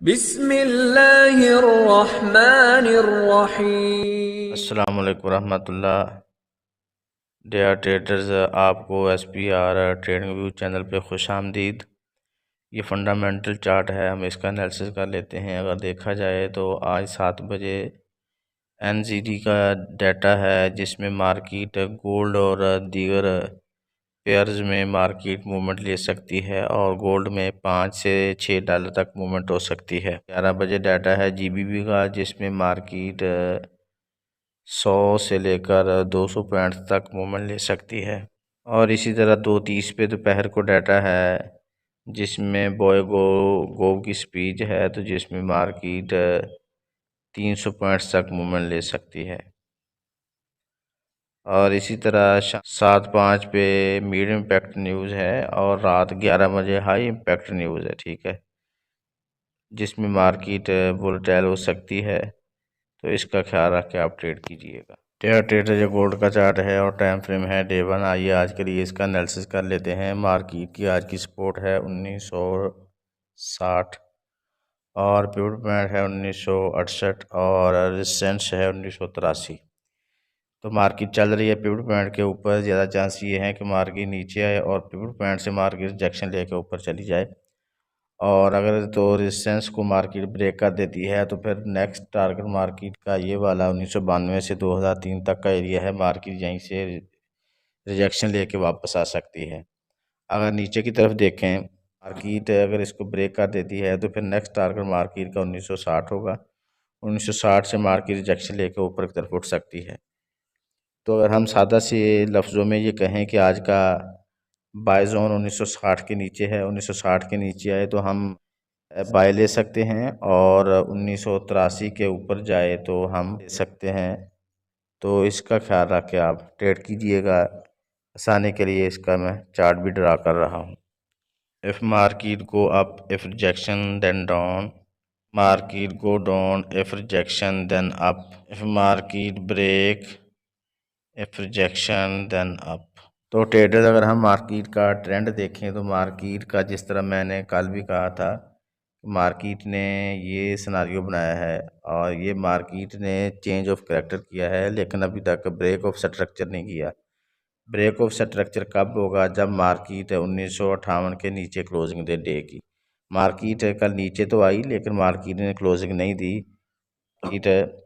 बिस्मिल्लाहिर्रहमानिर्रहीम। अस्सलाम वालेकुम रहमतुल्लाह। डेयर ट्रेडर्स, आपको SPR ट्रेडिंग व्यू चैनल पे खुश आमदीद। ये फंडामेंटल चार्ट है, हम इसका एनालिसिस कर लेते हैं। अगर देखा जाए तो आज 7 बजे NZD का डाटा है, जिसमें मार्केट गोल्ड और दीगर पेयर्स में मार्केट मूवमेंट ले सकती है और गोल्ड में $5 से $6 तक मूवमेंट हो सकती है। 11 बजे डाटा है GBP का, जिसमें मार्केट 100 से लेकर 200 पॉइंट तक मूवमेंट ले सकती है। और इसी तरह 2:30 पे दोपहर को डाटा है, जिसमें गोव की स्पीच है, तो जिसमें मार्केट 300 पॉइंट्स तक मूवमेंट ले सकती है। और इसी तरह 7:05 पे मीडियम इम्पैक्ट न्यूज़ है और रात 11 बजे हाई इम्पैक्ट न्यूज़ है, ठीक है, जिसमें मार्केट वोलेटाइल हो सकती है। तो इसका ख्याल रख के आप ट्रेड कीजिएगा। ट्रेडर जो गोल्ड का चार्ट है और टाइम फ्रेम है डे 1। आइए आज के लिए इसका एनालिसिस कर लेते हैं। मार्केट की आज की सपोर्ट है 1960 और पिवट पॉइंट है 1968 और रेजिस्टेंस है 1983। तो मार्केट चल रही है पिवट पॉइंट के ऊपर। ज़्यादा चांस ये है कि मार्केट नीचे आए और पिवट पॉइंट से मार्केट रिजेक्शन लेके ऊपर चली जाए। और अगर तो रेजिस्टेंस को मार्केट ब्रेक कर देती है तो फिर नेक्स्ट टारगेट मार्केट का ये वाला 1992 से 2003 तक का एरिया है। मार्केट यहीं से रिजेक्शन लेके वापस आ सकती है। अगर नीचे की तरफ देखें, मार्केट अगर इसको ब्रेक कर देती है तो फिर नेक्स्ट टारगेट मार्केट का 1960 होगा। 1960 से मार्केट रिजेक्शन लेके ऊपर की तरफ उठ सकती है। तो अगर हम सादा से लफ्ज़ों में ये कहें कि आज का बाय जोन 1960 के नीचे है, 1960 के नीचे आए तो हम बाय ले सकते हैं, और 1983 के ऊपर जाए तो हम ले सकते हैं। तो इसका ख्याल रख के आप ट्रेड कीजिएगा। आसानी के लिए इसका मैं चार्ट भी ड्रा कर रहा हूँ। If market go up, if rejection then down, market go down, if rejection then up, if market break, if rejection then up. तो ट्रेडर्स, अगर हम मार्केट का ट्रेंड देखें तो मार्केट का, जिस तरह मैंने कल भी कहा था, मार्केट ने ये सिनारियो बनाया है और ये मार्केट ने चेंज ऑफ करैक्टर किया है, लेकिन अभी तक ब्रेक ऑफ स्ट्रक्चर नहीं किया। ब्रेक ऑफ स्ट्रक्चर कब होगा? जब मार्केट 1958 के नीचे क्लोजिंग दे डे की। मार्केट कल नीचे तो आई, लेकिन मार्केट ने क्लोजिंग नहीं दी। मार्केट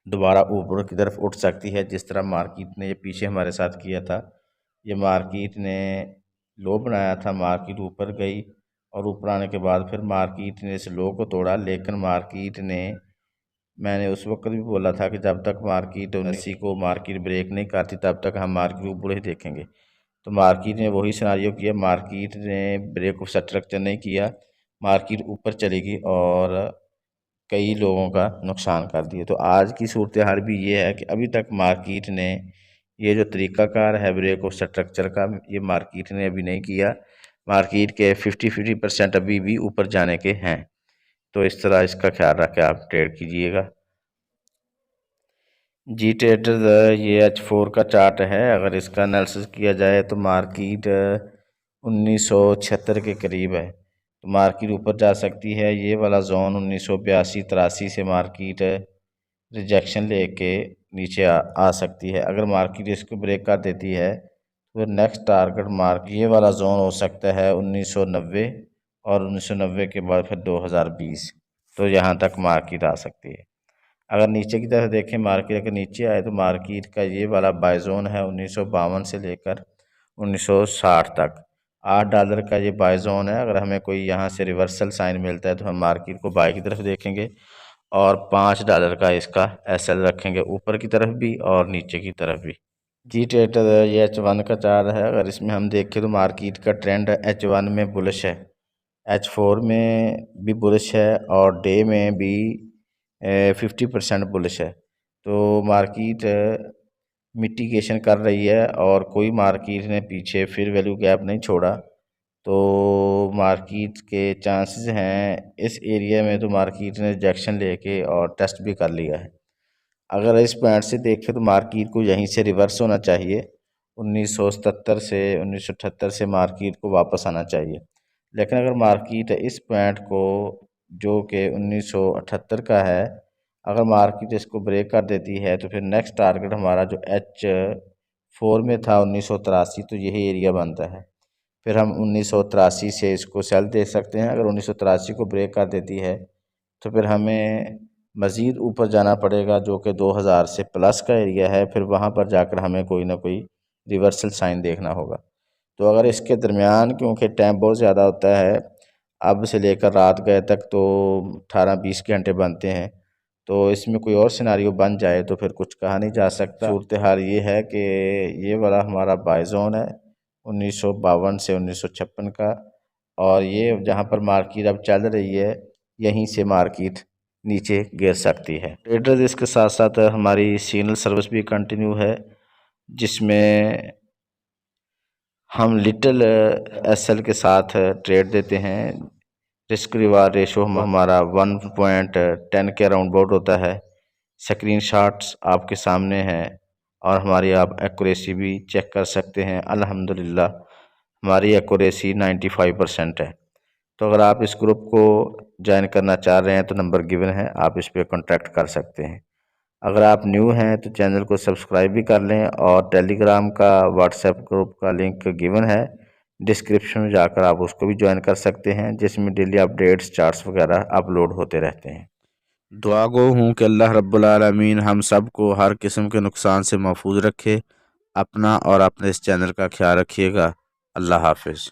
दोबारा ऊपर की तरफ उठ सकती है, जिस तरह मार्केट ने ये पीछे हमारे साथ किया था। ये मार्केट ने लो बनाया था, मार्केट ऊपर गई और ऊपर आने के बाद फिर मार्केट ने इस लो को तोड़ा। लेकिन मार्केट ने, मैंने उस वक्त भी बोला था कि जब तक मार्केट 19 को मार्केट ब्रेक नहीं करती तब तक हम मार्केट ऊपर ही देखेंगे। तो मार्केट ने वही सिनारियो किया, मार्केट ने ब्रेक ऑफ स्ट्रक्चर नहीं किया, मार्केट ऊपर चलेगी और कई लोगों का नुकसान कर दिया। तो आज की सूरत हाल भी ये है कि अभी तक मार्केट ने ये जो तरीक़ाकार है ब्रेक ऑफ स्ट्रक्चर का, ये मार्केट ने अभी नहीं किया। मार्केट के 50% अभी भी ऊपर जाने के हैं। तो इस तरह इसका ख्याल रख के आप ट्रेड कीजिएगा। जी ट्रेडर, ये H4 का चार्ट है। अगर इसका एनालिसिस किया जाए तो मार्केट 1976 के करीब है, तो मार्केट ऊपर जा सकती है। ये वाला जोन 1982-83 से मार्केट रिजेक्शन लेके नीचे आ सकती है। अगर मार्केट इसको ब्रेक कर देती है तो नेक्स्ट टारगेट मार्क ये वाला जोन हो सकता है 1990, और 1990 के बाद फिर 2020। तो यहाँ तक मार्केट आ सकती है। अगर नीचे की तरफ देखें, मार्केट अगर नीचे आए तो मार्केट का ये वाला बाय जोन है 1952 से लेकर 1960 तक। $8 का ये बाय जोन है। अगर हमें कोई यहाँ से रिवर्सल साइन मिलता है तो हम मार्केट को बाय की तरफ देखेंगे और $5 का इसका SL रखेंगे, ऊपर की तरफ भी और नीचे की तरफ भी। जी ट्रेडर, ये H1 का चार्ट है। अगर इसमें हम देखें तो मार्केट का ट्रेंड H1 में बुलिश है, H4 में भी बुलिश है और डे में भी 50% बुलिश है। तो मार्केट मिटिगेशन कर रही है और कोई मार्केट ने पीछे फिर वैल्यू गैप नहीं छोड़ा। तो मार्केट के चांसेस हैं इस एरिया में, तो मार्केट ने रिजेक्शन लेके और टेस्ट भी कर लिया है। अगर इस पॉइंट से देखें तो मार्केट को यहीं से रिवर्स होना चाहिए। 1977 से 1978 से मार्केट को वापस आना चाहिए। लेकिन अगर मार्केट इस पॉइंट को जो कि 1978 का है। अगर मार्केट इसको ब्रेक कर देती है तो फिर नेक्स्ट टारगेट हमारा जो H4 में था 1983, तो यही एरिया बनता है। फिर हम 1983 से इसको सेल दे सकते हैं। अगर 1983 को ब्रेक कर देती है तो फिर हमें मज़ीद ऊपर जाना पड़ेगा, जो कि 2000 से प्लस का एरिया है। फिर वहाँ पर जाकर हमें कोई ना कोई रिवर्सल साइन देखना होगा। तो अगर इसके दरमियान, क्योंकि टाइम बहुत ज़्यादा होता है, अब से लेकर रात गए तक तो 18-20 घंटे बनते हैं, तो इसमें कोई और सिनारियो बन जाए तो फिर कुछ कहा नहीं जा सकता। सूरत हाल ये है कि ये वाला हमारा बाय जोन है 1952 से 1956 का, और ये जहाँ पर मार्केट अब चल रही है यहीं से मार्केट नीचे गिर सकती है। ट्रेडर्स इसके साथ साथ हमारी सिग्नल सर्विस भी कंटिन्यू है, जिसमें हम लिटिल एसएल के साथ ट्रेड देते हैं। रिस्क रिवार्ड रेशो हमारा 1.10 के अराउंड अबाउट होता है। स्क्रीनशॉट्स आपके सामने हैं और हमारी आप एक्यूरेसी भी चेक कर सकते हैं। अल्हम्दुलिल्लाह हमारी एक्यूरेसी 95% है। तो अगर आप इस ग्रुप को ज्वाइन करना चाह रहे हैं तो नंबर गिवन है, आप इस पर कॉन्टैक्ट कर सकते हैं। अगर आप न्यू हैं तो चैनल को सब्सक्राइब भी कर लें, और टेलीग्राम का, व्हाट्सएप ग्रुप का लिंक गिवन है डिस्क्रिप्शन में, जाकर आप उसको भी ज्वाइन कर सकते हैं, जिसमें डेली अपडेट्स, चार्ट्स वगैरह अपलोड होते रहते हैं। दुआ गो हूँ कि अल्लाह रब्बुल आलमीन हम सब को हर किस्म के नुकसान से महफूज रखे। अपना और अपने इस चैनल का ख्याल रखिएगा। अल्लाह हाफिज़।